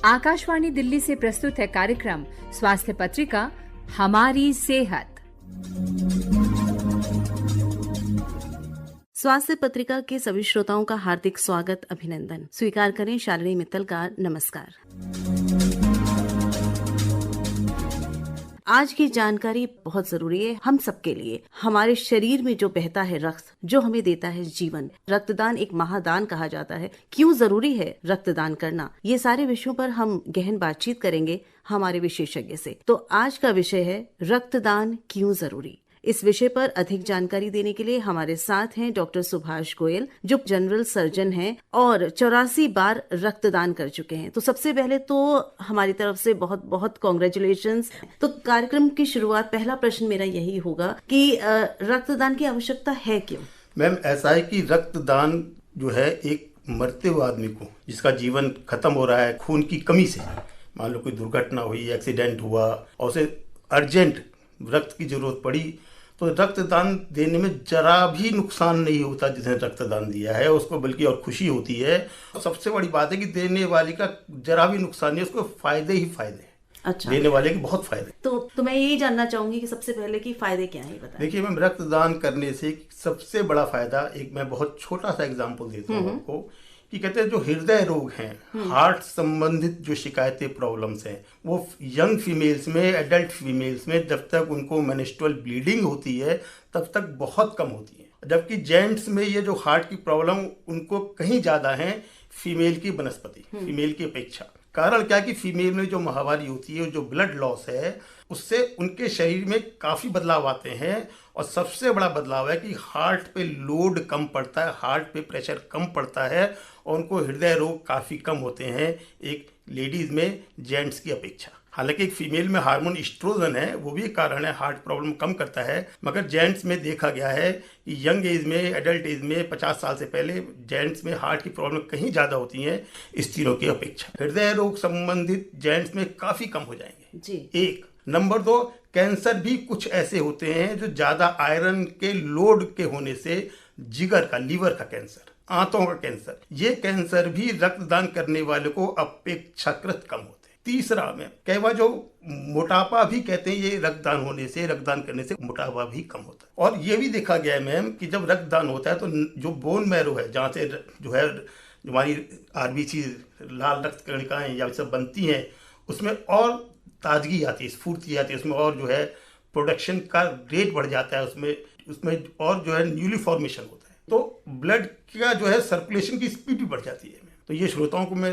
आकाशवाणी दिल्ली से प्रस्तुत है कार्यक्रम स्वास्थ्य पत्रिका हमारी सेहत। स्वास्थ्य पत्रिका के सभी श्रोताओं का हार्दिक स्वागत, अभिनंदन। स्वीकार करें शालिनी मित्तल का नमस्कार। आज की जानकारी बहुत जरूरी है हम सबके लिए। हमारे शरीर में जो बहता है रक्त, जो हमें देता है जीवन, रक्तदान एक महादान कहा जाता है। क्यों जरूरी है रक्तदान करना, ये सारे विषयों पर हम गहन बातचीत करेंगे हमारे विशेषज्ञ से। तो आज का विषय है रक्तदान क्यों जरूरी। इस विषय पर अधिक जानकारी देने के लिए हमारे साथ हैं डॉक्टर सुभाष गोयल, जो जनरल सर्जन हैं और 84 बार रक्तदान कर चुके हैं। तो सबसे पहले तो हमारी तरफ से बहुत बहुत कॉन्ग्रेचुलेशंस। तो कार्यक्रम की शुरुआत, पहला प्रश्न मेरा यही होगा कि रक्तदान की आवश्यकता है क्यों? मैम, ऐसा है कि रक्तदान जो है एक मरते हुए आदमी को, जिसका जीवन खत्म हो रहा है खून की कमी से, मान लो कोई दुर्घटना हुई, एक्सीडेंट हुआ और उसे अर्जेंट रक्त की जरूरत पड़ी, तो रक्तदान देने में जरा भी नुकसान नहीं होता जिसने रक्तदान दिया है उसको, बल्कि और खुशी होती है। सबसे बड़ी बात है कि देने वाले का जरा भी नुकसान नहीं, उसको फायदे ही फायदे। अच्छा, देने वाले के बहुत फायदे। तो मैं यही जानना चाहूंगी कि सबसे पहले कि फायदे क्या है, बताएं। देखिए मैम, रक्तदान करने से सबसे बड़ा फायदा, एक मैं बहुत छोटा सा एग्जांपल देता हूँ आपको, कि कहते हैं जो हृदय रोग हैं, हार्ट संबंधित जो शिकायतें, प्रॉब्लम्स हैं, वो यंग फीमेल्स में, एडल्ट फीमेल्स में जब तक उनको मेंस्ट्रुअल ब्लीडिंग होती है तब तक बहुत कम होती है। जबकि जेंट्स में ये जो हार्ट की प्रॉब्लम उनको कहीं ज्यादा है फीमेल की बनस्पति, फीमेल की अपेक्षा। कारण क्या कि फीमेल में जो माहवारी होती है, जो ब्लड लॉस है, उससे उनके शरीर में काफी बदलाव आते हैं। और सबसे बड़ा बदलाव है कि हार्ट पे लोड कम पड़ता है, हार्ट पे प्रेशर कम पड़ता है और उनको हृदय रोग काफी कम होते हैं एक लेडीज में जेंट्स की अपेक्षा। हालांकि एक फीमेल में हार्मोन एस्ट्रोजन है, वो भी एक कारण है, हार्ट प्रॉब्लम कम करता है। मगर जेंट्स में देखा गया है कि यंग एज में, एडल्ट एज में, 50 साल से पहले जेंट्स में हार्ट की प्रॉब्लम कहीं ज्यादा होती है स्त्रियों की अपेक्षा। हृदय रोग संबंधित जेंट्स में काफी कम हो जाएंगे जी। एक नंबर 2, कैंसर भी कुछ ऐसे होते हैं जो ज्यादा आयरन के लोड के होने से, जिगर का, लीवर का कैंसर, आंतों का कैंसर, ये कैंसर भी रक्तदान करने वाले को अपेक्षाकृत कम होते हैं। तीसरा में कई बार जो मोटापा भी कहते हैं, ये रक्तदान होने से, रक्तदान करने से मोटापा भी कम होता है। और ये भी देखा गया है मैम कि जब रक्तदान होता है तो जो बोन मैरो है, जहाँ से जो है जो हमारी आरबीसी, लाल रक्त कणिकाएं या सब बनती हैं, उसमें और ताजगी आती है, स्फूर्ति आती है, उसमें और जो है प्रोडक्शन का रेट बढ़ जाता है, उसमें और जो है न्यूली फॉर्मेशन होता है, तो ब्लड का जो है सर्कुलेशन की स्पीड भी बढ़ जाती है। तो ये श्रोताओं को मैं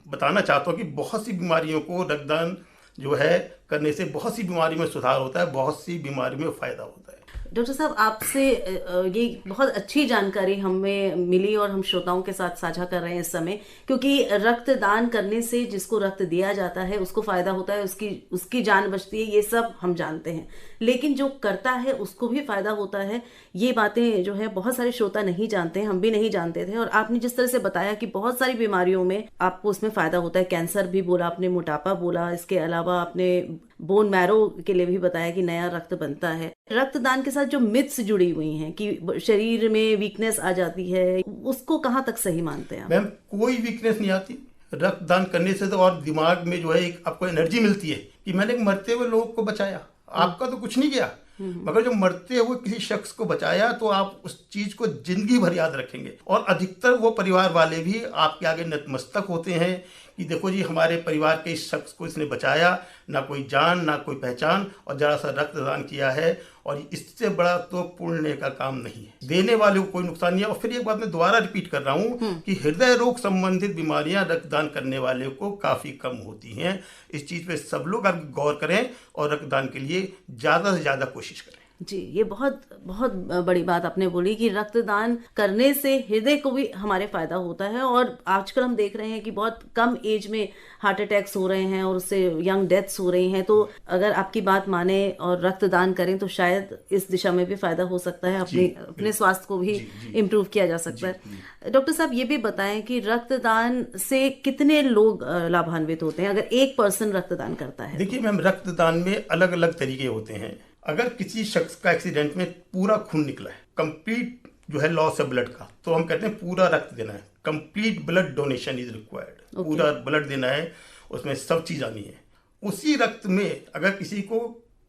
बताना चाहता हूँ कि बहुत सी बीमारियों को रक्तदान जो है करने से बहुत सी बीमारी में सुधार होता है, बहुत सी बीमारी में फायदा होता है। डॉक्टर साहब, आपसे ये बहुत अच्छी जानकारी हमें मिली और हम श्रोताओं के साथ साझा कर रहे हैं इस समय, क्योंकि रक्तदान करने से जिसको रक्त दिया जाता है उसको फायदा होता है, उसकी जान बचती है, ये सब हम जानते हैं। लेकिन जो करता है उसको भी फायदा होता है, ये बातें जो है बहुत सारे श्रोता नहीं जानते हैं, हम भी नहीं जानते थे। और आपने जिस तरह से बताया कि बहुत सारी बीमारियों में आपको उसमें फायदा होता है, कैंसर भी बोला आपने, मोटापा बोला, इसके अलावा आपने बोन मैरो के लिए भी बताया कि नया रक्त बनता है। रक्तदान के साथ जो मिथ्स जुड़ी हुई हैं कि शरीर में वीकनेस आ जाती है, उसको कहाँ तक सही मानते हैं? मैम, कोई वीकनेस नहीं आती रक्तदान करने से। तो और दिमाग में जो है एक आपको एनर्जी मिलती है कि मैंने एक मरते हुए लोग को बचाया। आपका तो कुछ नहीं गया, मगर जो मरते हुए किसी शख्स को बचाया तो आप उस चीज को जिंदगी भर याद रखेंगे। और अधिकतर वो परिवार वाले भी आपके आगे नतमस्तक होते हैं कि देखो जी, हमारे परिवार के इस शख्स को इसने बचाया, ना कोई जान ना कोई पहचान, और जरा सा रक्तदान किया है। और इससे बड़ा तो पुण्य का काम नहीं है, देने वाले को कोई नुकसान नहीं है। और फिर एक बात मैं दोबारा रिपीट कर रहा हूँ कि हृदय रोग संबंधित बीमारियां रक्तदान करने वाले को काफी कम होती हैं। इस चीज पे सब लोग गौर करें और रक्तदान के लिए ज्यादा से ज्यादा कोशिश करें। जी, ये बहुत बहुत बड़ी बात आपने बोली कि रक्तदान करने से हृदय को भी हमारे फायदा होता है। और आजकल हम देख रहे हैं कि बहुत कम एज में हार्ट अटैक्स हो रहे हैं और उससे यंग डेथ्स हो रही हैं। तो अगर आपकी बात माने और रक्तदान करें तो शायद इस दिशा में भी फायदा हो सकता है, अपने स्वास्थ्य को भी इम्प्रूव किया जा सकता है। डॉक्टर साहब, ये भी बताएं कि रक्तदान से कितने लोग लाभान्वित होते हैं अगर एक पर्सन रक्तदान करता है? देखिए मैम, रक्तदान में अलग अलग तरीके होते हैं। अगर किसी शख्स का एक्सीडेंट में पूरा खून निकला है, कंप्लीट जो है लॉस है ब्लड का, तो हम कहते हैं पूरा रक्त देना है, complete blood donation is required. पूरा ब्लड देना है उसमें सब चीज़ आनी है। उसी रक्त में अगर किसी को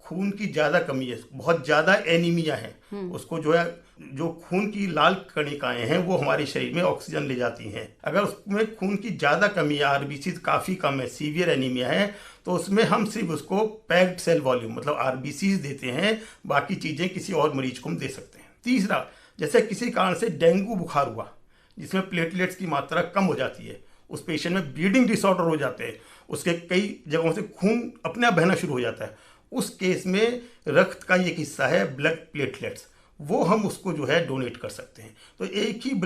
खून की ज़्यादा कमी है, बहुत ज़्यादा एनीमिया है, उसको जो है जो खून की लाल कणिकाएं हैं वो हमारे शरीर में ऑक्सीजन ले जाती हैं। अगर उसमें खून की ज़्यादा कमी है, आरबीसी काफ़ी कम है, सीवियर एनीमिया है, तो उसमें हम सिर्फ उसको पैक्ड सेल वॉल्यूम मतलब आरबीसी देते हैं, बाकी चीज़ें किसी और मरीज को हम दे सकते हैं। तीसरा, जैसे किसी कारण से डेंगू बुखार हुआ जिसमें प्लेटलेट्स की मात्रा कम हो जाती है, उस पेशेंट में ब्लीडिंग डिसऑर्डर हो जाते हैं, उसके कई जगहों से खून अपने आप बहना शुरू हो जाता है, उस केस में रक्त का एक हिस्सा है ब्लड प्लेटलेट्स, वो हम उसको जो है डोनेट कर सकते हैं। तो एक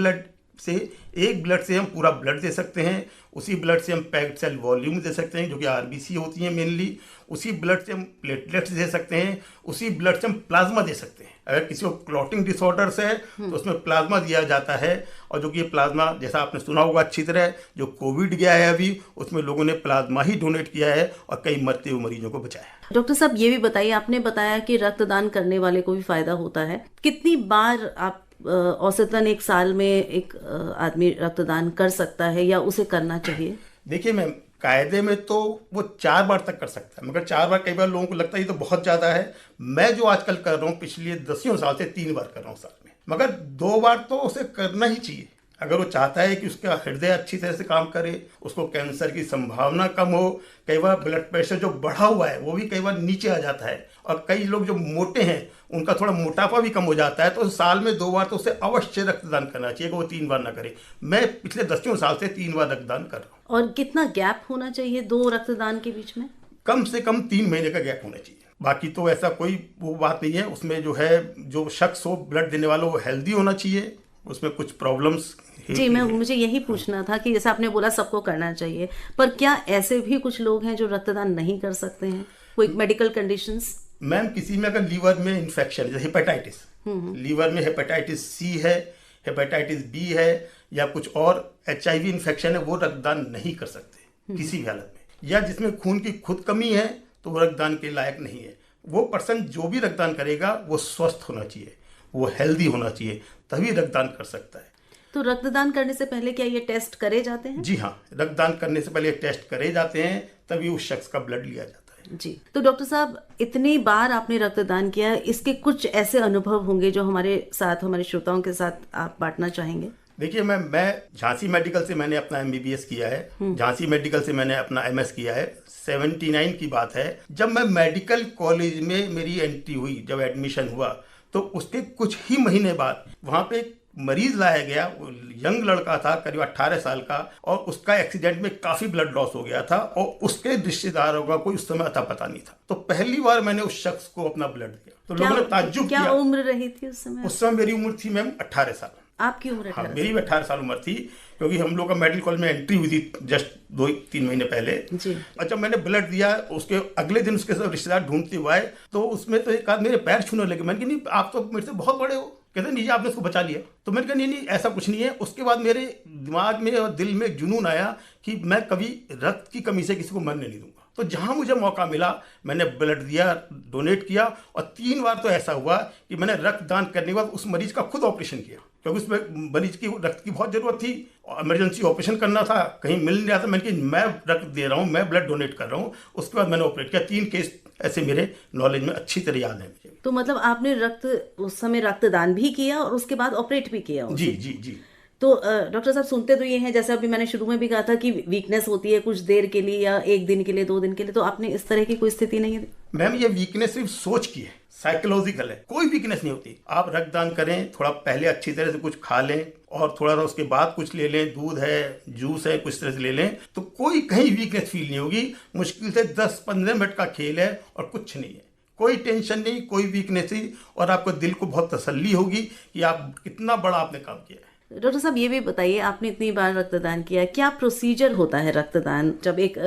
ब्लड से हम पूरा ब्लड दे सकते हैं, उसी ब्लड से हम पैक्ड सेल वॉल्यूम दे सकते हैं जो कि आरबीसी होती हैं मेनली, उसी ब्लड से हम प्लेटलेट्स दे सकते हैं, उसी ब्लड से हम प्लाज्मा दे सकते हैं। अगर किसी को क्लॉटिंग डिसऑर्डर्स है तो उसमें प्लाज्मा दिया जाता है, और जो कि ये प्लाज्मा जैसा आपने सुना होगा अच्छी तरह, जो कोविड गया है अभी उसमें लोगों ने प्लाज्मा ही डोनेट किया है और कई मरते हुए मरीजों को बचाया है। डॉक्टर साहब ये भी बताइए, आपने बताया कि रक्तदान करने वाले को भी फायदा होता है, कितनी बार आप औसतन एक साल में एक आदमी रक्तदान कर सकता है या उसे करना चाहिए? देखिए मैम, कायदे में तो वो 4 बार तक कर सकता है, मगर 4 बार कई बार लोगों को लगता है ये तो बहुत ज़्यादा है। मैं जो आजकल कर रहा हूँ पिछले 10 साल से 3 बार कर रहा हूँ साल में, मगर 2 बार तो उसे करना ही चाहिए। अगर वो चाहता है कि उसका हृदय अच्छी तरह से काम करे, उसको कैंसर की संभावना कम हो, कई बार ब्लड प्रेशर जो बढ़ा हुआ है वो भी कई बार नीचे आ जाता है, और कई लोग जो मोटे हैं उनका थोड़ा मोटापा भी कम हो जाता है, तो साल में 2 बार तो उसे अवश्य रक्तदान करना चाहिए कि वो 3 बार ना करे। मैं पिछले 10 साल से 3 बार रक्तदान कर रहा हूँ। और कितना गैप होना चाहिए 2 रक्तदान के बीच में? कम से कम 3 महीने का गैप होना चाहिए। बाकी तो ऐसा कोई वो बात नहीं है, उसमें जो है जो शख्स हो ब्लड देने वाला वो हेल्दी होना चाहिए, उसमें कुछ प्रॉब्लम्स जी, मुझे यही पूछना था कि जैसे आपने बोला सबको करना चाहिए, पर क्या ऐसे भी कुछ लोग हैं जो रक्तदान नहीं कर सकते हैं, कोई मेडिकल कंडीशंस? मैम, किसी में अगर लीवर में इन्फेक्शन जैसे हेपेटाइटिस, लीवर में हेपेटाइटिस सी है, हेपेटाइटिस बी है, या कुछ और HIV इन्फेक्शन है, वो रक्तदान नहीं कर सकते किसी भी हालत में। या जिसमें खून की खुद कमी है तो वो रक्तदान के लायक नहीं है। वो पर्सन जो भी रक्तदान करेगा वो स्वस्थ होना चाहिए, वो हेल्दी होना चाहिए, तभी रक्तदान कर सकता है। तो रक्तदान करने से पहले क्या ये टेस्ट करे जाते हैं? जी हाँ, रक्तदान करने से पहले टेस्ट करे जाते हैं, तभी उस शख्स का ब्लड लिया जाता है। जी, तो डॉक्टर साहब, इतनी बार आपने रक्तदान किया, इसके कुछ ऐसे अनुभव होंगे जो हमारे साथ, हमारे श्रोताओं के साथ आप बांटना चाहेंगे? देखिए मैं झांसी मेडिकल से मैंने अपना MBBS किया है, झांसी मेडिकल से मैंने अपना MS किया है। 79 की बात है, जब मैं मेडिकल कॉलेज में मेरी एंट्री हुई, जब एडमिशन हुआ, तो उसके कुछ ही महीने बाद वहाँ पे मरीज लाया गया। वो यंग लड़का था, करीब 18 साल का, और उसका एक्सीडेंट में काफी ब्लड लॉस हो गया था, और उसके रिश्तेदारों का कोई उस समय अता पता नहीं था। तो पहली बार मैंने उस शख्स को अपना ब्लड दिया, तो लोगों ने ताज्जुब किया। क्या उम्र रही थी उस समय? उस समय मेरी उम्र थी मैम 18 साल। आपकी उम्र? हाँ, मेरी 18 साल उम्र थी, क्योंकि हम लोग का मेडिकल कॉलेज में एंट्री हुई थी जस्ट 2-3 महीने पहले जी। और जब मैंने ब्लड दिया, उसके अगले दिन उसके सब रिश्तेदार ढूंढते हुए आए, तो उसमें तो एक आदमी मेरे पैर छूने लगे। मैंने कहा नहीं, आप तो मेरे से बहुत बड़े हो। कहते नहीं, आपने उसको बचा लिया। तो मैंने कहा नहीं, ऐसा कुछ नहीं है। उसके बाद मेरे दिमाग में और दिल में जुनून आया कि मैं कभी रक्त की कमी से किसी को मरने नहीं दूंगा। तो जहां मुझे मौका मिला मैंने ब्लड दिया, डोनेट किया, और 3 बार तो ऐसा हुआ कि मैंने रक्तदान करने के बाद उस मरीज का खुद ऑपरेशन किया, क्योंकि उसमें मरीज की रक्त की बहुत जरूरत थी, इमरजेंसी ऑपरेशन करना था, कहीं मिल नहीं रहा था। मैंने कहा मैं रक्त दे रहा हूँ, मैं ब्लड डोनेट कर रहा हूँ। उसके बाद मैंने ऑपरेट किया। 3 केस ऐसे मेरे नॉलेज में अच्छी तरह याद है मुझे। तो मतलब आपने उस समय रक्तदान भी किया और उसके बाद ऑपरेट भी किया? जी जी जी। तो डॉक्टर साहब, सुनते तो ये हैं, जैसे अभी मैंने शुरू में भी कहा था कि वीकनेस होती है कुछ देर के लिए, या 1 दिन के लिए, 2 दिन के लिए, तो आपने इस तरह की कोई स्थिति नहीं है? मैम, ये वीकनेस सिर्फ सोच की है, साइकोलॉजिकल है, कोई वीकनेस नहीं होती। आप रक्तदान करें, थोड़ा पहले अच्छी तरह से कुछ खा लें और थोड़ा सा उसके बाद कुछ ले लें, दूध है, जूस है, कुछ तरह से ले लें, तो कोई कहीं वीकनेस फील नहीं होगी। मुश्किल से 10-15 मिनट का खेल है और कुछ नहीं है, कोई टेंशन नहीं, कोई वीकनेस नहीं, और आपको दिल को बहुत तसल्ली होगी कि आप कितना बड़ा आपने काम किया है। डॉक्टर साहब, ये भी बताइए, आपने इतनी बार रक्तदान किया, क्या प्रोसीजर होता है रक्तदान जब एक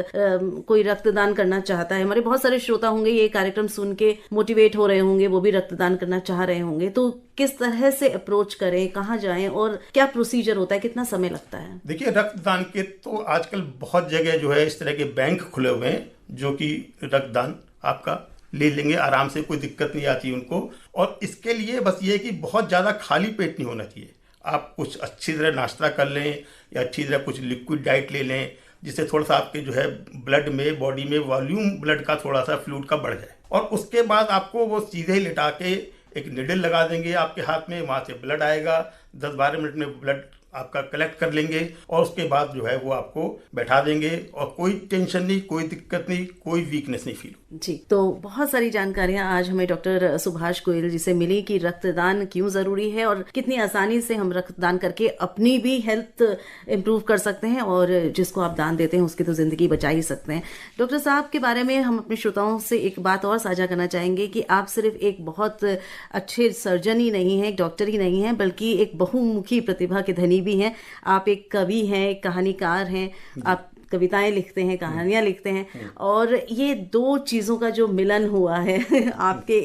कोई रक्तदान करना चाहता है? हमारे बहुत सारे श्रोता होंगे, ये कार्यक्रम सुन के मोटिवेट हो रहे होंगे, वो भी रक्तदान करना चाह रहे होंगे, तो किस तरह से अप्रोच करें, कहाँ जाएं, और क्या प्रोसीजर होता है, कितना समय लगता है? देखिए, रक्तदान के तो आजकल बहुत जगह जो है इस तरह के बैंक खुले हुए हैं, जो कि रक्तदान आपका ले लेंगे आराम से, कोई दिक्कत नहीं आती उनको। और इसके लिए बस ये है कि बहुत ज़्यादा खाली पेट नहीं होना चाहिए। आप कुछ अच्छी तरह नाश्ता कर लें, या अच्छी तरह कुछ लिक्विड डाइट ले लें, जिससे थोड़ा सा आपके जो है ब्लड में, बॉडी में वॉल्यूम ब्लड का थोड़ा सा फ्लूइड का बढ़ जाए। और उसके बाद आपको वो सीधे लिटा के एक निडल लगा देंगे आपके हाथ में, वहाँ से ब्लड आएगा, 10-12 मिनट में ब्लड आपका कलेक्ट कर लेंगे और उसके बाद जो है वो आपको बैठा देंगे और कोई टेंशन नहीं, कोई दिक्कत नहीं, कोई वीकनेस नहीं फील। जी, तो बहुत सारी जानकारियां आज हमें डॉक्टर सुभाष गोयल जी से मिली कि रक्तदान क्यों जरूरी है और कितनी आसानी से हम रक्तदान करके अपनी भी हेल्थ इम्प्रूव कर सकते हैं और जिसको आप दान देते हैं उसकी तो जिंदगी बचा ही सकते हैं। डॉक्टर साहब के बारे में हम अपने श्रोताओं से एक बात और साझा करना चाहेंगे कि आप सिर्फ एक बहुत अच्छे सर्जन ही नहीं हैं, एक डॉक्टर ही नहीं हैं, बल्कि एक बहुमुखी प्रतिभा के धनी भी हैं। आप एक कवि हैं, एक कहानीकार हैं, आप कविताएं लिखते हैं, कहानियां लिखते हैं और ये दो चीजों का जो मिलन हुआ है आपके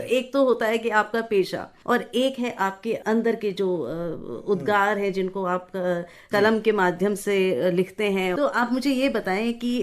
एक तो होता है कि आपका पेशा और एक है आपके अंदर के जो उद्गार है जिनको आप कलम के माध्यम से लिखते हैं। तो आप मुझे ये बताएं कि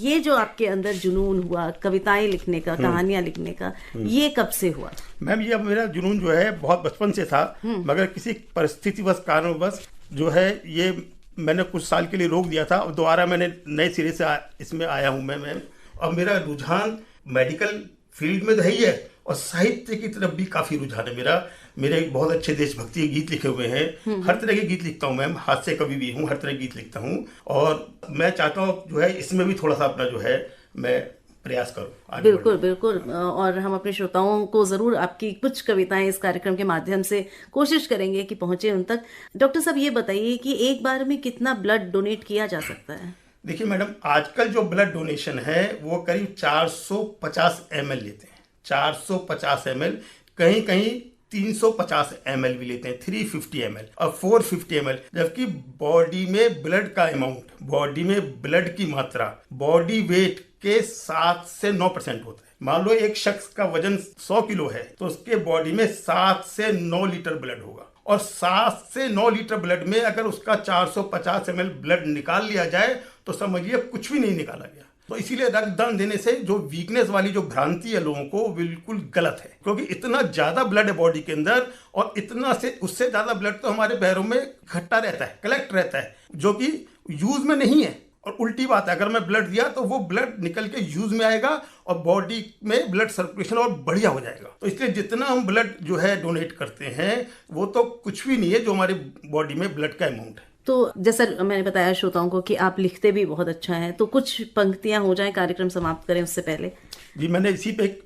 ये जो आपके अंदर जुनून हुआ कविताएं लिखने का, कहानियां लिखने का, ये कब से हुआ? मैम ये मेरा जुनून जो है बहुत बचपन से था, मगर किसी परिस्थितिवश कारणवश जो है ये मैंने कुछ साल के लिए रोक दिया था और दोबारा मैंने नए सिरे से इसमें आया हूँ मैं। और मेरा रुझान मेडिकल फील्ड में तो है ही है और साहित्य की तरफ भी काफ़ी रुझान है मेरा। मेरे बहुत अच्छे देशभक्ति के गीत लिखे हुए हैं, हर तरह के गीत लिखता हूँ मैम, हास्य कवि भी हूँ, हर तरह के गीत लिखता हूँ और मैं चाहता हूँ जो है इसमें भी थोड़ा सा अपना जो है मैं प्रयास करो। बिल्कुल बिल्कुल, और हम अपने श्रोताओं को जरूर आपकी कुछ कविताएं इस कार्यक्रम के माध्यम से कोशिश करेंगे कि पहुंचे उन तक। डॉक्टर साहब ये बताइए कि एक बार में कितना ब्लड डोनेट किया जा सकता है? देखिए मैडम, आजकल जो ब्लड डोनेशन है वो करीब 450 ml लेते हैं, 450 ml, कहीं कहीं 350 ml भी लेते हैं, 350 ml और 450 ml, जबकि बॉडी में ब्लड का अमाउंट, बॉडी में ब्लड की मात्रा बॉडी वेट के 7 से 9% होता है। मान लो एक शख्स का वजन 100 किलो है तो उसके बॉडी में 7 से 9 लीटर ब्लड होगा और 7 से 9 लीटर ब्लड में अगर उसका 450 ml ब्लड निकाल लिया जाए तो समझिए कुछ भी नहीं निकाला गया। तो इसीलिए रक्तदान देने से जो वीकनेस वाली जो भ्रांति है लोगों को बिल्कुल गलत है, क्योंकि इतना ज्यादा ब्लड है बॉडी के अंदर और इतना से उससे ज्यादा ब्लड तो हमारे पैरों में इकट्ठा रहता है, कलेक्ट रहता है, जो कि यूज में नहीं है। और उल्टी बात है, अगर मैं ब्लड दिया तो वो ब्लड निकल के यूज में आएगा और बॉडी में ब्लड सर्कुलेशन और बढ़िया हो जाएगा। तो इसलिए जितना हम ब्लड जो है डोनेट करते हैं वो तो कुछ भी नहीं है जो हमारी बॉडी में ब्लड का अमाउंट है। तो जैसा मैंने बताया श्रोताओं को कि आप लिखते भी बहुत अच्छा है, तो कुछ पंक्तियां हो जाएं, कार्यक्रम समाप्त करें उससे पहले। जी, मैंने इसी पे एक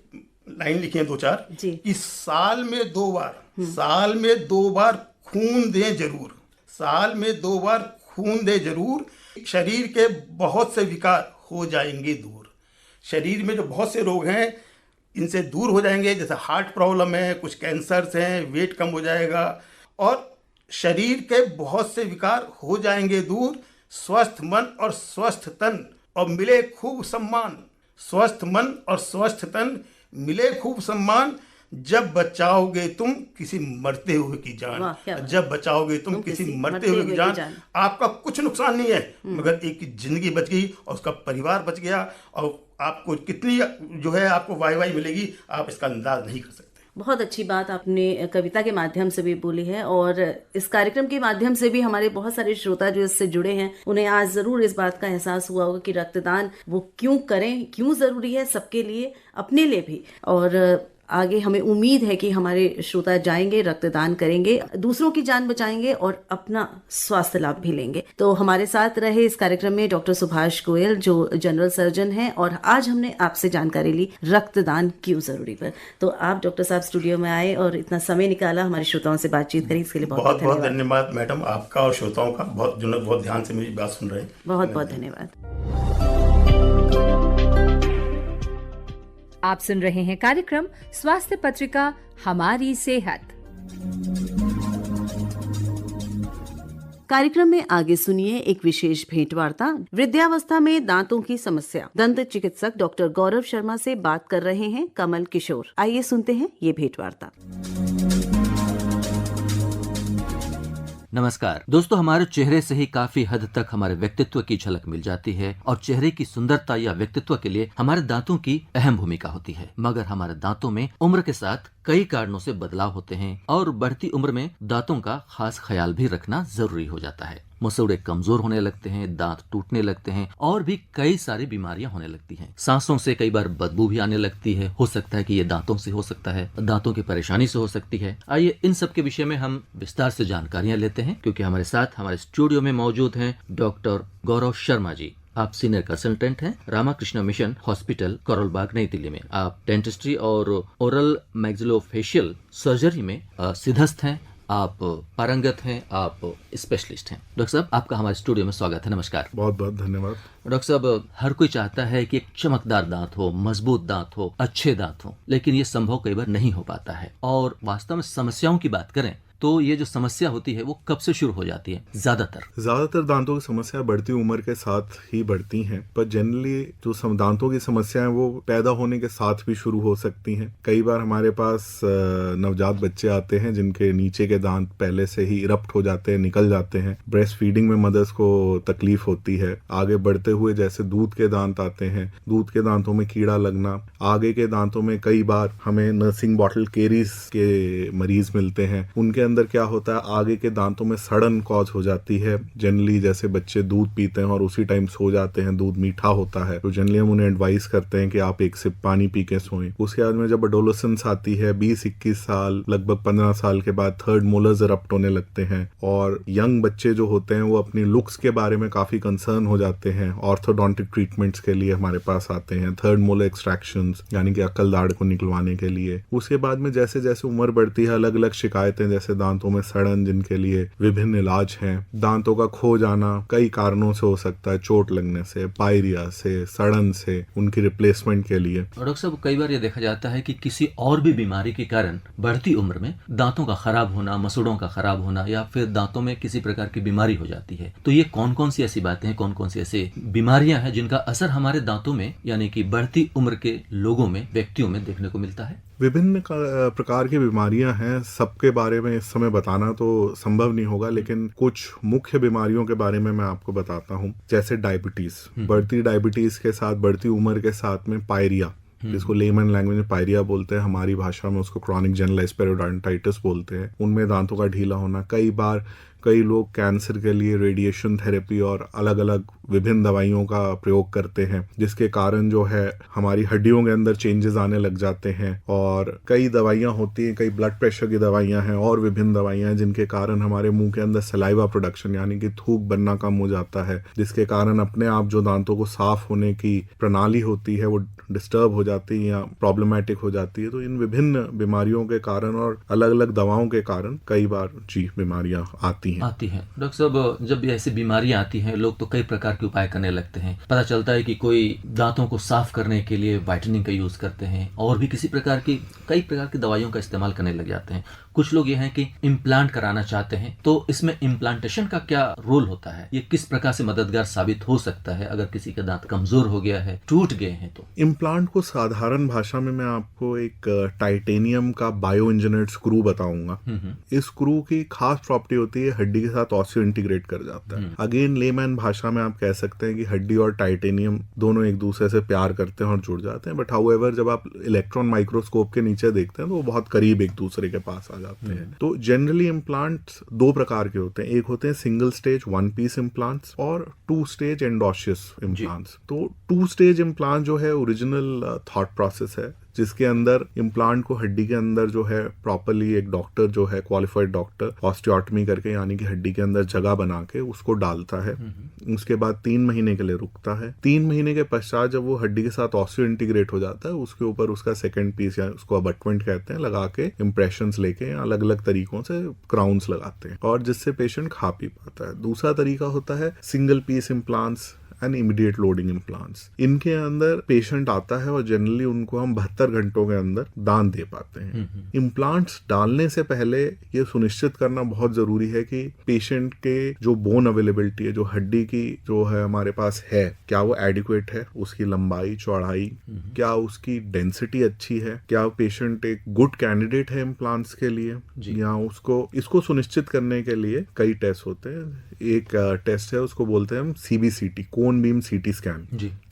लाइन लिखी है 2-4 कि साल में 2 बार खून दें जरूर, साल में 2 बार खून दे जरूर, शरीर के बहुत से विकार हो जाएंगे दूर। शरीर में जो बहुत से रोग हैं इनसे दूर हो जाएंगे, जैसे हार्ट प्रॉब्लम है, कुछ कैंसर्स हैं, वेट कम हो जाएगा और शरीर के बहुत से विकार हो जाएंगे दूर। स्वस्थ मन और स्वस्थ तन और मिले खूब सम्मान, स्वस्थ मन और स्वस्थ तन मिले खूब सम्मान, जब बचाओगे तुम किसी मरते हुए की जान, जब बचाओगे तुम किसी मरते हुए की जान। आपका कुछ नुकसान नहीं है मगर एक जिंदगी बच गई और उसका परिवार बच गया और आपको कितनी जो है आपको वाई मिलेगी आप इसका अंदाज नहीं कर सकते। बहुत अच्छी बात आपने कविता के माध्यम से भी बोली है और इस कार्यक्रम के माध्यम से भी हमारे बहुत सारे श्रोता जो इससे जुड़े हैं उन्हें आज जरूर इस बात का एहसास हुआ होगा कि रक्तदान वो क्यों करें, क्यों जरूरी है सबके लिए, अपने लिए भी। और आगे हमें उम्मीद है कि हमारे श्रोता जाएंगे, रक्तदान करेंगे, दूसरों की जान बचाएंगे और अपना स्वास्थ्य लाभ भी लेंगे। तो हमारे साथ रहे इस कार्यक्रम में डॉक्टर सुभाष गोयल जो जनरल सर्जन हैं और आज हमने आपसे जानकारी ली रक्तदान क्यों जरूरी पर। तो आप डॉक्टर साहब स्टूडियो में आए और इतना समय निकाला हमारे श्रोताओं से बातचीत करी, इसके लिए बहुत बहुत धन्यवाद मैडम आपका और श्रोताओं का। बहुत ध्यान से मेरी बात सुन रहे हैं, बहुत बहुत धन्यवाद। आप सुन रहे हैं कार्यक्रम स्वास्थ्य पत्रिका हमारी सेहत। कार्यक्रम में आगे सुनिए एक विशेष भेंटवार्ता। वृद्धावस्था में दांतों की समस्या, दंत चिकित्सक डॉक्टर गौरव शर्मा से बात कर रहे हैं कमल किशोर। आइए सुनते हैं ये भेंटवार्ता। नमस्कार दोस्तों, हमारे चेहरे से ही काफी हद तक हमारे व्यक्तित्व की झलक मिल जाती है और चेहरे की सुंदरता या व्यक्तित्व के लिए हमारे दांतों की अहम भूमिका होती है। मगर हमारे दांतों में उम्र के साथ कई कारणों से बदलाव होते हैं और बढ़ती उम्र में दांतों का खास ख्याल भी रखना जरूरी हो जाता है। मसूड़े कमजोर होने लगते हैं, दांत टूटने लगते हैं और भी कई सारी बीमारियां होने लगती हैं। सांसों से कई बार बदबू भी आने लगती है। हो सकता है कि ये दांतों से हो सकता है, दांतों की परेशानी से हो सकती है। आइए इन सब के विषय में हम विस्तार से जानकारियां लेते हैं, क्योंकि हमारे साथ हमारे स्टूडियो में मौजूद हैं डॉक्टर गौरव शर्मा जी। आप सीनियर कंसल्टेंट हैं रामाकृष्ण मिशन हॉस्पिटल, करोल बाग, नई दिल्ली में। आप डेंटिस्ट्री और ओरल मैक्सिलोफेशियल सर्जरी में सिद्धस्थ हैं, आप पारंगत हैं, आप स्पेशलिस्ट हैं। डॉक्टर साहब, आपका हमारे स्टूडियो में स्वागत है। नमस्कार। बहुत बहुत धन्यवाद। डॉक्टर साहब, हर कोई चाहता है कि एक चमकदार दांत हो, मजबूत दांत हो, अच्छे दांत हो, लेकिन ये संभव कई बार नहीं हो पाता है। और वास्तव में समस्याओं की बात करें तो ये जो समस्या होती है वो कब से शुरू हो जाती है? ज्यादातर दांतों की समस्या बढ़ती उम्र के साथ ही बढ़ती हैं, पर जनरली जो दांतों की समस्याएं वो पैदा होने के साथ भी शुरू हो सकती हैं। कई बार हमारे पास नवजात बच्चे आते हैं जिनके नीचे के दांत पहले से ही इरप्ट हो जाते हैं, निकल जाते हैं। ब्रेस्ट फीडिंग में मदर्स को तकलीफ होती है। आगे बढ़ते हुए जैसे दूध के दांत आते हैं, दूध के दांतों में कीड़ा लगना, आगे के दांतों में कई बार हमें नर्सिंग बॉटल केरीज के मरीज मिलते हैं। उनके अंदर क्या होता है, आगे के दांतों में सड़न कॉज हो जाती है। जनरली जैसे बच्चे दूध पीते हैं और उसी टाइम सो जाते हैं, दूध मीठा होता है, तो जनरली हम उन्हें एडवाइस करते हैं कि आप एक सिप पानी पी के सोएं। उसके बाद में जब एडोलेसेंस आती है, 20-21 साल, लगभग 15 साल के बाद थर्ड मोलर्स इरप्ट होने लगते हैं। और यंग बच्चे जो होते हैं वो अपनी लुक्स के बारे में काफी कंसर्न हो जाते हैं। ऑर्थोडोंटिक ट्रीटमेंट्स के लिए हमारे पास आते हैं, थर्ड मोलर एक्सट्रैक्शंस यानी कि अक्ल दाढ़ को निकलवाने के लिए। उसके बाद में जैसे जैसे उम्र बढ़ती है, अलग अलग शिकायतें, जैसे दांतों में सड़न, जिनके लिए विभिन्न इलाज हैं। दांतों का खो जाना कई कारणों से हो सकता है, चोट लगने से, पायरिया से, सड़न से, उनकी रिप्लेसमेंट के लिए। डॉक्टर साहब, कई बार ये देखा जाता है कि किसी और भी बीमारी के कारण बढ़ती उम्र में दांतों का खराब होना, मसूड़ों का खराब होना या फिर दांतों में किसी प्रकार की बीमारी हो जाती है। तो ये कौन कौन सी ऐसी बातें हैं, कौन कौन सी ऐसी बीमारियां हैं जिनका असर हमारे दांतों में यानी कि बढ़ती उम्र के लोगों में, व्यक्तियों में देखने को मिलता है? विभिन्न प्रकार की बीमारियां हैं, सबके बारे में इस समय बताना तो संभव नहीं होगा, लेकिन कुछ मुख्य बीमारियों के बारे में मैं आपको बताता हूं। जैसे डायबिटीज, बढ़ती डायबिटीज के साथ, बढ़ती उम्र के साथ में पायरिया, जिसको लेमन लैंग्वेज में पायरिया बोलते हैं, हमारी भाषा में उसको क्रॉनिक जनरलाइज्ड पेरियोडोंटाइटिस बोलते हैं। उनमें दांतों का ढीला होना, कई लोग कैंसर के लिए रेडिएशन थेरेपी और अलग अलग विभिन्न दवाइयों का प्रयोग करते हैं, जिसके कारण जो है हमारी हड्डियों के अंदर चेंजेस आने लग जाते हैं। और कई दवाइयां होती हैं, कई ब्लड प्रेशर की दवाइयां हैं और विभिन्न दवाइयां हैं, जिनके कारण हमारे मुंह के अंदर सलाइवा प्रोडक्शन यानी कि थूक बनना कम हो जाता है, जिसके कारण अपने आप जो दांतों को साफ होने की प्रणाली होती है वो डिस्टर्ब हो जाती है या प्रॉब्लमैटिक हो जाती है। तो इन विभिन्न बीमारियों के कारण और अलग अलग दवाओं के कारण कई बार बीमारियां आती हैं। डॉक्टर साहब, जब ऐसी बीमारियां आती हैं, लोग तो कई प्रकार के उपाय करने लगते हैं। पता चलता है कि कोई दांतों को साफ करने के लिए व्हाइटनिंग का यूज करते हैं और भी कई प्रकार की दवाइयों का इस्तेमाल करने लग जाते हैं। कुछ लोग ये हैं कि इम्प्लांट कराना चाहते हैं, तो इसमें इम्प्लांटेशन का क्या रोल होता है? ये किस प्रकार से मददगार साबित हो सकता है अगर किसी का दांत कमजोर हो गया है, टूट गए हैं तो? इम्प्लांट को साधारण भाषा में मैं आपको एक टाइटेनियम का बायो इंजीनियर्ड स्क्रू बताऊंगा। इस स्क्रू की खास प्रॉपर्टी होती है, हड्डी के साथ ऑस्टियो इंटीग्रेट कर जाता है। अगेन लेमैन भाषा में आप कह सकते हैं कि हड्डी और टाइटेनियम दोनों एक दूसरे से प्यार करते हैं और जुड़ जाते हैं। बट हाउएवर जब आप इलेक्ट्रॉन माइक्रोस्कोप के नीचे देखते हैं तो वो बहुत करीब एक दूसरे के पास आ जाते हैं। तो जनरली इम्प्लांट्स दो प्रकार के होते हैं, एक होते हैं सिंगल स्टेज 1 पीस इम्प्लांट्स और 2 स्टेज एंडोशियस इम्प्लांट्स। तो 2 स्टेज इम्प्लांट जो है ओरिजिनल थॉट प्रोसेस है, जिसके अंदर इम्प्लांट को हड्डी के अंदर जो है प्रॉपरली एक डॉक्टर जो है क्वालिफाइड डॉक्टर ऑस्टियोटमी करके यानी कि हड्डी के अंदर जगह बना के उसको डालता है। उसके बाद 3 महीने के लिए रुकता है। 3 महीने के पश्चात जब वो हड्डी के साथ ऑस्टियो इंटीग्रेट हो जाता है, उसके ऊपर उसका सेकंड पीस या उसको अबटमेंट कहते हैं लगा के इम्प्रेशंस लेके अलग अलग तरीकों से क्राउन्स लगाते हैं और जिससे पेशेंट खा पी पाता है। दूसरा तरीका होता है single piece implants and immediate loading implants. इनके अंदर पेशेंट आता है और जनरली उनको हम 72 घंटों के अंदर दान दे पाते हैं। इम्प्लांट्स डालने से पहले ये सुनिश्चित करना बहुत जरूरी है कि पेशेंट के जो बोन अवेलेबिलिटी है, जो हड्डी की जो है हमारे पास है, क्या वो एडिक्वेट है, उसकी लंबाई चौड़ाई, क्या उसकी डेंसिटी अच्छी है, क्या पेशेंट एक गुड कैंडिडेट है इम्प्लांट्स के लिए, या इसको सुनिश्चित करने के लिए कई टेस्ट होते हैं। एक टेस्ट है उसको बोलते हैं हम CBCT, कोन बीम CT स्कैन।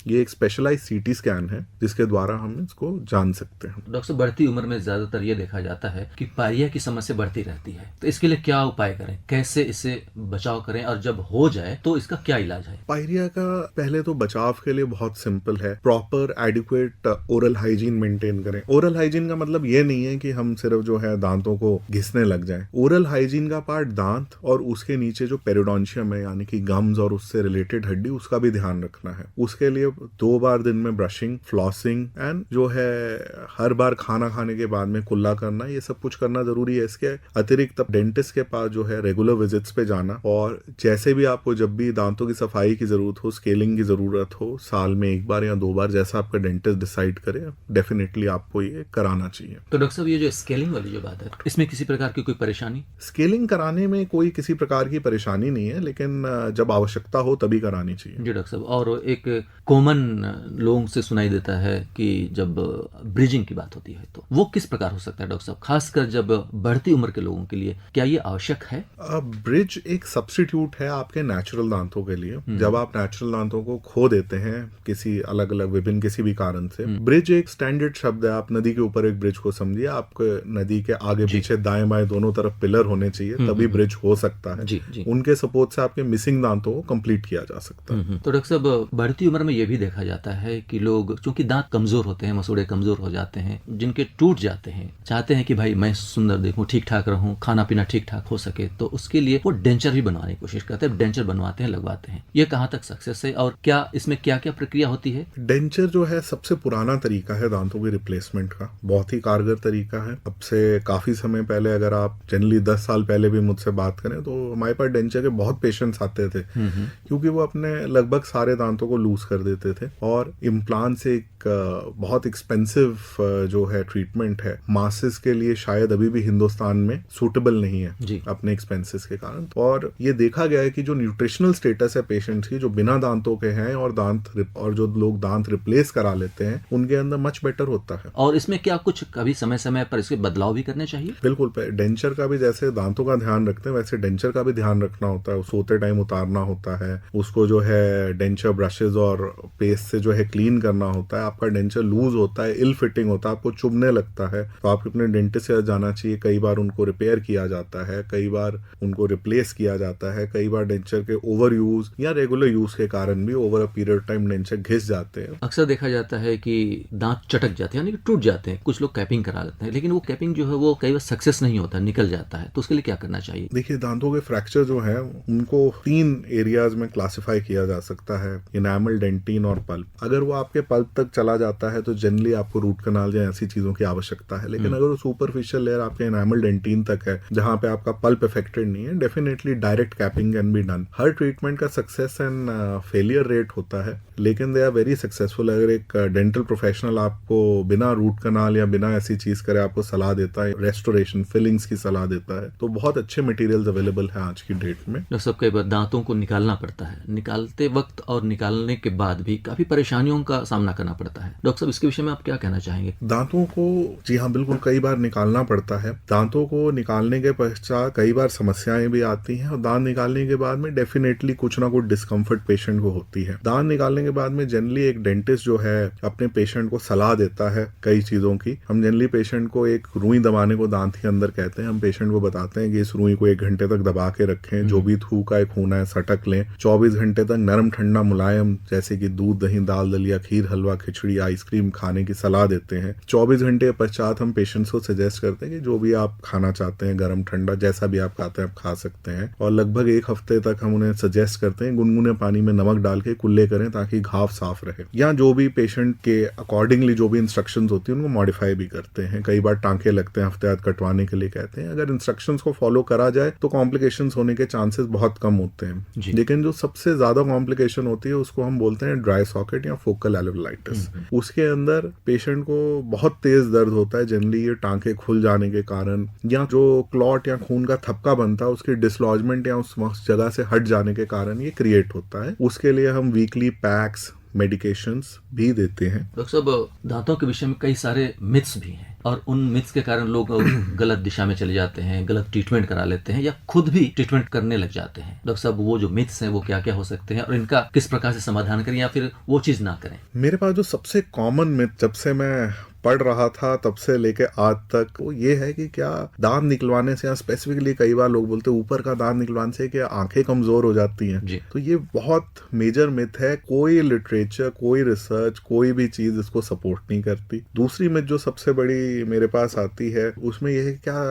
ये एक स्पेशलाइज सीटी स्कैन है जिसके द्वारा हम इसको जान सकते हैं। डॉक्टर, बढ़ती उम्र में ज्यादातर ये देखा जाता है कि पायरिया की समस्या बढ़ती रहती है, तो इसके लिए क्या उपाय करें, कैसे इससे बचाव करें, और जब हो जाए तो इसका क्या इलाज है? पायरिया का पहले तो बचाव के लिए बहुत सिंपल है, proper adequate oral hygiene maintain करें। ओरल हाइजीन का मतलब ये नहीं है कि हम सिर्फ जो है दांतों को घिसने लग जाएं। ओरल हाइजीन का पार्ट दांत और उसके नीचे जो पेरिडोंशियम है यानी कि गम्स और उससे रिलेटेड हड्डी, उसका भी ध्यान रखना है। उसके लिए 2 बार दिन में ब्रशिंग, फ्लॉसिंग एंड जो है हर बार खाना खाने के बाद में कुल्ला करना, ये सब कुछ करना जरूरी है। इसके अतिरिक्त डेंटिस्ट के पास जो है रेगुलर विजिट्स पे जाना, और जैसे भी आपको जब भी दांतों की सफाई की जरूरत हो, स्केलिंग की जरूरत हो, साल में 1 बार या 2 बार जैसा आपका डेंटिस्ट डिसाइड करे, डेफिनेटली आपको ये कराना चाहिए। तो डॉक्टर साहब, ये जो स्केलिंग वाली जो बात है, इसमें किसी प्रकार की कोई परेशानी? स्केलिंग कराने में कोई किसी प्रकार की परेशानी नहीं है, लेकिन जब आवश्यकता हो तभी करानी चाहिए। जी डॉक्टर साहब, और एक कॉमन लोगों से सुनाई देता है कि जब ब्रिजिंग की बात होती है तो वो किस प्रकार हो सकता है डॉक्टर साहब, खासकर जब बढ़ती उम्र के लोगों के लिए क्या ये आवश्यक है? ब्रिज एक सब्स्टिट्यूट है आपके नेचुरल दांतों के लिए। जब आप नेचुरल दांतों को खो देते हैं किसी अलग अलग विभिन्न किसी भी कारण से, ब्रिज एक स्टैंडर्ड शब्द है। आप नदी के ऊपर एक ब्रिज को समझिए, आपके नदी के आगे पीछे दाएं बाएं दोनों तरफ पिलर होने चाहिए, तभी ब्रिज हो सकता है। जी। उनके सपोर्ट से आपके मिसिंग दांतों को कंप्लीट किया जा सकता है। तो डॉक्टर साहब, बढ़ती उम्र में ये भी देखा जाता है कि लोग चूंकि दांत कमजोर होते हैं, मसूड़े कमजोर हो जाते हैं, जिनके टूट जाते हैं, चाहते हैं कि भाई मैं सुंदर देखूं, ठीक ठाक रहूं, खाना पीना ठीक ठाक हो सके, तो उसके लिए वो डेंचर भी बनवाने की कोशिश करते हैं, डेंचर बनवाते हैं, लगवाते हैं। ये कहाँ तक सक्सेस है और क्या इसमें क्या क्या प्रक्रिया होती है? डेंचर जो है सबसे पुराना तरीका है दांतों की रिप्लेसमेंट का, बहुत ही कारगर तरीका है। अब से काफी समय पहले, अगर आप जनरली 10 साल पहले भी मुझसे बात करें तो हमारे पास डेंचर के बहुत पेशेंट्स आते थे, क्योंकि वो अपने लगभग सारे दांतों को लूज कर देते थे। और इम्प्लांट से एक बहुत एक्सपेंसिव जो है ट्रीटमेंट है, मासेस के लिए शायद अभी भी हिंदुस्तान में सूटेबल नहीं है अपने एक्सपेंसेस के कारण। और ये देखा गया है कि जो न्यूट्रिशनल स्टेटस है पेशेंट्स की, जो बिना दांतों के हैं और जो लोग दांत रिप्लेस करा लेते हैं, उनके अंदर मच बेटर होता है। और इसमें क्या कुछ कभी समय समय पर इसके बदलाव भी करने चाहिए? बिल्कुल, डेंचर का भी जैसे दांतों का ध्यान रखते हैं वैसे डेंचर का भी ध्यान रखना होता है। सोते टाइम उतारना होता है, उसको जो है डेंचर ब्रशेज और पेस्ट से जो है क्लीन करना होता है। आपका डेंचर लूज होता है, इल फिटिंग होता है, आपको चुभने लगता है, तो आपको अपने डेंटिस्ट से जाना चाहिए। कई बार उनको रिपेयर किया जाता है, कई बार उनको रिप्लेस किया जाता है, कई बार डेंचर के ओवर यूज या रेगुलर यूज के कारण भी over a period time denture घिस जाते हैं। अक्सर देखा जाता है कि दांत चटक जाते हैं, यानी कि टूट जाते हैं। कुछ लोग कैपिंग करा लेते हैं, लेकिन वो कैपिंग जो है वो कई बार सक्सेस नहीं होता, निकल जाता है, तो उसके लिए क्या करना चाहिए? देखिए, दांतों के फ्रैक्चर जो है उनको 3 एरियाज में क्लासिफाई किया जा सकता है, इनामल, डेंटिन और पल्प। अगर वो आपके पल्प तक चला जाता है तो जनरली आपको रूट कनाल या ऐसी चीजों की आवश्यकता है। लेकिन अगर वो सुपरफिशियल लेयर आपके इनामल डेंटिन तक है, जहां पे आपका पल्प इफेक्टेड नहीं है, definitely direct capping can be done. Her treatment का सक्सेस एंड फेलियर रेट होता है, लेकिन दे आर वेरी सक्सेसफुल। अगर एक डेंटल प्रोफेशनल आपको बिना रूट कनाल या बिना ऐसी चीज करे आपको सलाह देता है, रेस्टोरेशन, फिलिंग्स की सलाह देता है, तो बहुत अच्छे मटेरियल्स अवेलेबल है आज की डेट में। डॉक्टर साहब, कई बार दांतों को निकालना पड़ता है, निकालते वक्त और निकालने के बाद भी काफी परेशानियों का सामना करना पड़ता है। डॉक्टर साहब, इसके विषय में आप क्या कहना चाहेंगे? दांतों को, जी हाँ बिल्कुल, कई बार निकालना पड़ता है। दांतों को निकालने के पश्चात कई बार समस्याएं भी आती हैं, और दांत निकालने के बाद में डेफिनेटली कुछ ना कुछ डिस्कम्फर्ट पेशेंट को होती है। दांत निकालने के बाद में जनरली एक डेंटिस्ट जो है अपने पेशेंट को सलाह देता है कई चीजों की। हम जनरली पेशेंट को एक रुई दबाने को दांत के अंदर कहते हैं। हम पेशेंट को बताते हैं कि इस रुई को 1 घंटे तक दबा के रखें, जो भी थूका है खूना है सटक लें। 24 घंटे तक नरम ठंडा मुलायम, जैसे कि दूध, दही, दाल, दलिया, खीर, हलवा, खिचड़ी, आइसक्रीम खाने की सलाह देते हैं। 24 घंटे पश्चात हम पेशेंट्स को सजेस्ट करते हैं कि जो भी आप खाना चाहते हैं, गर्म ठंडा जैसा भी आप खाते हैं आप खा सकते हैं। और लगभग 1 हफ्ते तक हम उन्हें सजेस्ट करते हैं गुनगुने पानी में नमक डाल के कुल्ले करें, ताकि घाव साफ रहे। या जो भी पेशेंट के अकॉर्डिंगली जो भी इंस्ट्रक्शंस होती है उनको मॉडिफाई भी करते हैं। कई बार टांके लगते हैं, हफ्ते बाद कटवाने के लिए कहते हैं। अगर इंस्ट्रक्शंस को फॉलो करा जाए तो कॉम्प्लिकेशंस होने के चांसेस बहुत कम होते हैं। लेकिन जो सबसे ज्यादा कॉम्प्लिकेशन होती है उसको हम बोलते हैं ड्राई सॉकेट या फोकल एल्वेओलाइटिस। उसके अंदर पेशेंट को बहुत तेज दर्द होता है, जनरली ये टांके खुल जाने के कारण, या जो क्लॉट या खून का थपका बनता है उसकी डिसलॉजमेंट या उस जगह से हट जाने के कारण ये क्रिएट होता है। उसके लिए हम वीकली पैक्स, मेडिकेशंस भी देते हैं। डॉक्टर साहब, दांतों के विषय में कई सारे मिथ्स भी हैं और उन मिथ्स के कारण लोग गलत दिशा में चले जाते हैं, गलत ट्रीटमेंट करा लेते हैं या खुद भी ट्रीटमेंट करने लग जाते हैं। डॉक्टर साहब, वो जो मिथ्स हैं वो क्या क्या हो सकते हैं और इनका किस प्रकार से समाधान करें या फिर वो चीज ना करें? मेरे पास जो सबसे कॉमन मिथ जब से मैं पढ़ रहा था तब से लेके आज तक, वो ये है कि क्या दांत निकलवाने से, या स्पेसिफिकली कई बार लोग बोलते हैं ऊपर का दांत निकलवाने से क्या आंखें कमजोर हो जाती हैं। तो ये बहुत मेजर मिथ है। कोई लिटरेचर, कोई रिसर्च, कोई भी चीज इसको सपोर्ट नहीं करती। दूसरी मिथ जो सबसे बड़ी मेरे पास आती है उसमें यह है कि क्या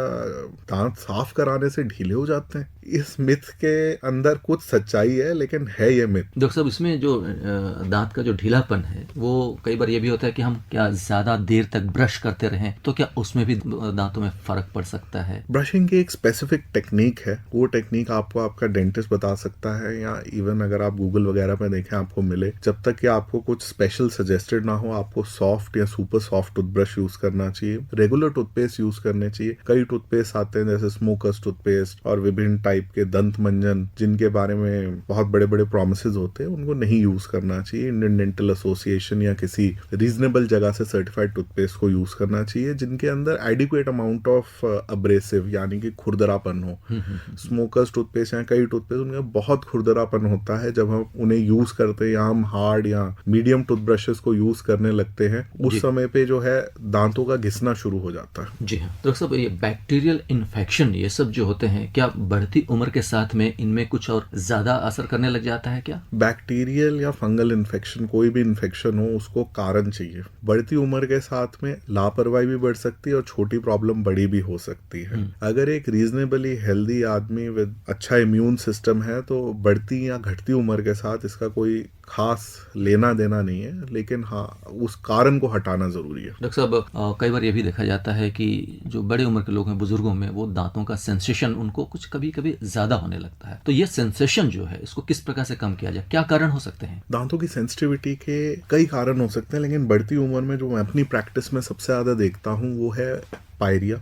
दांत साफ कराने से ढीले हो जाते हैं। इस मिथ के अंदर कुछ सच्चाई है, लेकिन है ये मिथ। डॉक्टर साहब, इसमें जो दांत का जो ढीलापन है वो कई बार ये भी होता है कि हम क्या ज्यादा देर तक ब्रश करते रहें तो क्या उसमें भी दांतों में फर्क पड़ सकता है? ब्रशिंग की एक स्पेसिफिक टेक्निक है, वो टेक्निक आपको आपका डेंटिस्ट बता सकता है, या इवन अगर आप गूगल वगैरह में देखें आपको मिले। जब तक कि आपको कुछ स्पेशल सजेस्टेड ना हो, आपको सॉफ्ट या सुपर सॉफ्ट टूथब्रश यूज करना चाहिए, रेगुलर टूथपेस्ट यूज करने चाहिए। कई टूथपेस्ट आते हैं जैसे स्मोकर्स टूथपेस्ट और विभिन्न टाइप के दंत मंजन, जिनके बारे में बहुत बड़े बड़े प्रोमिसेस होते हैं, उनको नहीं यूज करना चाहिए। इंडियन डेंटल एसोसिएशन या किसी रीजनेबल जगह से सर्टिफाइड टूथपेस्ट को यूज करना चाहिए जिनके अंदर एडिक्वेट अमाउंट ऑफ अब्रेसिव यानी कि खुरदरापन हो। स्मोकर्स टूथपेस्ट या कई टूथपेस्ट उनमें बहुत खुरदरापन होता है। जब हम उन्हें यूज करते हैं या हम हार्ड या मीडियम टूथब्रशेस को यूज करने लगते हैं, उस समय पे जो है दांतों का घिसना शुरू हो जाता है। जी हाँ डॉक्टर साहब, ये बैक्टीरियल इन्फेक्शन ये सब जो होते हैं, क्या बढ़ती उम्र के साथ में इनमें कुछ और ज्यादा असर करने लग जाता है क्या? बैक्टीरियल या फंगल इन्फेक्शन, कोई भी इन्फेक्शन हो, उसको कारण चाहिए। बढ़ती उम्र के साथ में लापरवाही भी बढ़ सकती है और छोटी प्रॉब्लम बड़ी भी हो सकती है। अगर एक रीजनेबली हेल्दी आदमी विद अच्छा इम्यून सिस्टम है तो बढ़ती या घटती उम्र के साथ इसका कोई खास लेना देना नहीं है, लेकिन हाँ उस कारण को हटाना जरूरी है। डॉक्टर साहब, कई बार ये भी देखा जाता है कि जो बड़े उम्र के लोग हैं, बुजुर्गों में, वो दांतों का सेंसेशन उनको कुछ कभी कभी ज्यादा होने लगता है। तो ये सेंसेशन जो है इसको किस प्रकार से कम किया जाए, क्या कारण हो सकते हैं? दांतों की सेंसिटिविटी के कई कारण हो सकते हैं, लेकिन बढ़ती उम्र में जो मैं अपनी प्रैक्टिस में सबसे ज्यादा देखता हूँ वो है पायरिया।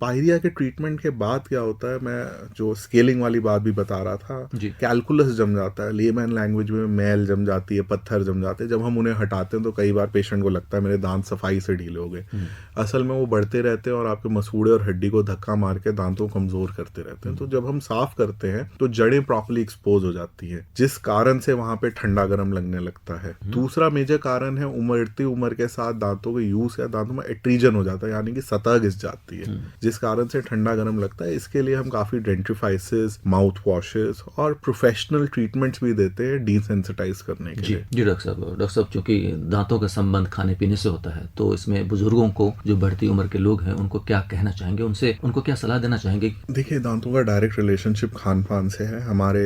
पायरिया के ट्रीटमेंट के बाद क्या होता है, मैं जो स्केलिंग वाली बात भी बता रहा था, कैलकुलस जम जाता है, लेमैन लैंग्वेज में मैल जम जाती है, पत्थर जम जाते हैं। जब हम उन्हें हटाते हैं तो कई बार पेशेंट को लगता है मेरे दांत सफाई से ढीले हो गए। असल में वो बढ़ते रहते हैं और आपके मसूड़े और हड्डी को धक्का मार के दांतों को कमजोर करते रहते हैं। तो जब हम साफ करते हैं तो जड़ें प्रॉपर्ली एक्सपोज हो जाती है, जिस कारण से वहां पे ठंडा गर्म लगने लगता है। दूसरा मेजर कारण है उमड़ती उम्र के साथ दांतों के यूज या दांतों में एट्रीजन हो जाता है, यानी कि सतह घिस जाती है, जिस कारण से ठंडा गर्म लगता है। इसके लिए हम काफी डेंटिफाइसेस, माउथ वॉशेस और प्रोफेशनल ट्रीटमेंट्स भी देते हैं डिसेंसिटाइज करने के लिए। जी डॉक्टर साहब, चूंकि दांतों का संबंध खाने पीने से होता है, तो इसमें बुजुर्गों को, जो बढ़ती उम्र के लोग हैं, उनको क्या कहना चाहेंगे, उनसे उनको क्या सलाह देना चाहेंगे? देखिए, दांतों का डायरेक्ट रिलेशनशिप खान पान से है। हमारे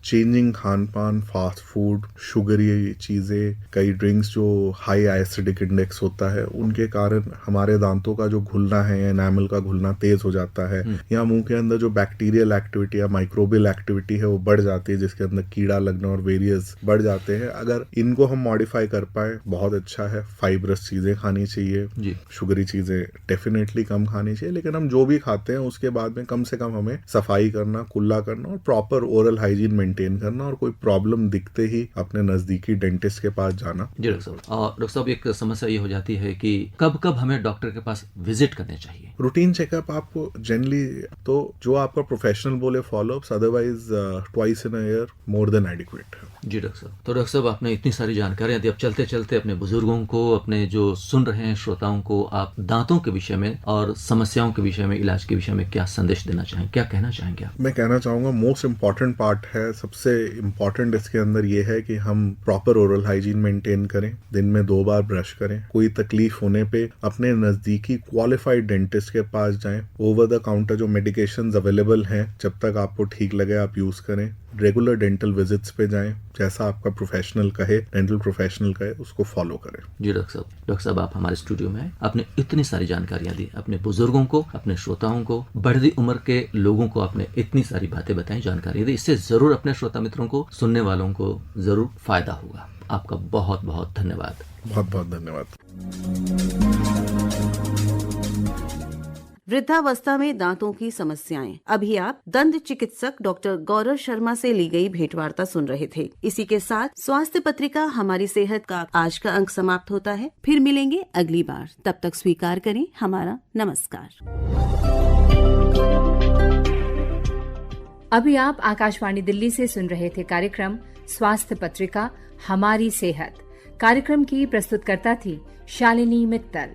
चेंजिंग खान पान, फास्ट फूड, शुगरी चीजें, कई ड्रिंक्स जो हाई एसिडिक इंडेक्स होता है, उनके कारण हमारे दांतों का जो घुलना है, एनामल का घुलना तेज हो जाता है, या मुंह के अंदर जो बैक्टीरियल एक्टिविटी या माइक्रोबियल एक्टिविटी है वो बढ़ जाती है, जिसके अंदर कीड़ा लगना और वेरियस बढ़ जाते हैं। अगर इनको हम मॉडिफाई कर पाए बहुत अच्छा है। फाइब्रस चीजें खानी चाहिए, शुगरी चीजें डेफिनेटली कम खानी चाहिए, लेकिन हम जो भी खाते हैं उसके बाद में कम से कम हमें सफाई करना, कुल्ला करना और प्रॉपर ओरल हाइजीन मेंटेन करना, और कोई प्रॉब्लम दिखते ही अपने नजदीकी डेंटिस्ट के पास जाना। जी डॉक्टर साहब, एक समस्या ये हो जाती है कि कब कब हमें डॉक्टर के पास विजिट करने चाहिए? रूटीन चेकअप आपको जनरली तो जो आपका प्रोफेशनल बोले follow-ups, otherwise twice in a year more than adequate है। जी डॉक्टर साहब, तो डॉक्टर साहब आपने इतनी सारी जानकारियां दी। अब चलते चलते अपने बुजुर्गों को, अपने जो सुन रहे हैं श्रोताओं को, आप दांतों के विषय में और समस्याओं के विषय में, इलाज के विषय में क्या संदेश देना चाहेंगे, क्या कहना चाहेंगे आप? मैं कहना चाहूंगा मोस्ट इम्पॉर्टेंट पार्ट है, सबसे इम्पॉर्टेंट इसके अंदर ये है कि हम प्रॉपर ओरल हाइजीन मेंटेन करें, दिन में 2 बार ब्रश करें, कोई तकलीफ होने पे अपने नजदीकी क्वालिफाइड डेंटिस्ट के पास जाएं, ओवर द काउंटर जो मेडिकेशंस अवेलेबल हैं जब तक आपको ठीक लगे आप यूज करें, रेगुलर डेंटल विजिट्स पे जाएं, जैसा आपका प्रोफेशनल कहे, डेंटल प्रोफेशनल कहे, उसको फॉलो करें। जी डॉक्टर साहब आप हमारे स्टूडियो में आए, आपने इतनी सारी जानकारियां दी, अपने बुजुर्गों को, अपने श्रोताओं को, बढ़ती उम्र के लोगों को आपने इतनी सारी बातें बताई, जानकारी दी। इससे जरूर अपने श्रोता मित्रों को, सुनने वालों को जरूर फायदा होगा। आपका बहुत बहुत धन्यवाद। बहुत बहुत धन्यवाद। वृद्धावस्था में दांतों की समस्याएं। अभी आप दंत चिकित्सक डॉक्टर गौरव शर्मा से ली गई भेंटवार्ता सुन रहे थे। इसी के साथ स्वास्थ्य पत्रिका हमारी सेहत का आज का अंक समाप्त होता है। फिर मिलेंगे अगली बार, तब तक स्वीकार करें हमारा नमस्कार। अभी आप आकाशवाणी दिल्ली से सुन रहे थे कार्यक्रम स्वास्थ्य पत्रिका हमारी सेहत। कार्यक्रम की प्रस्तुतकर्ता थी शालिनी मित्तल।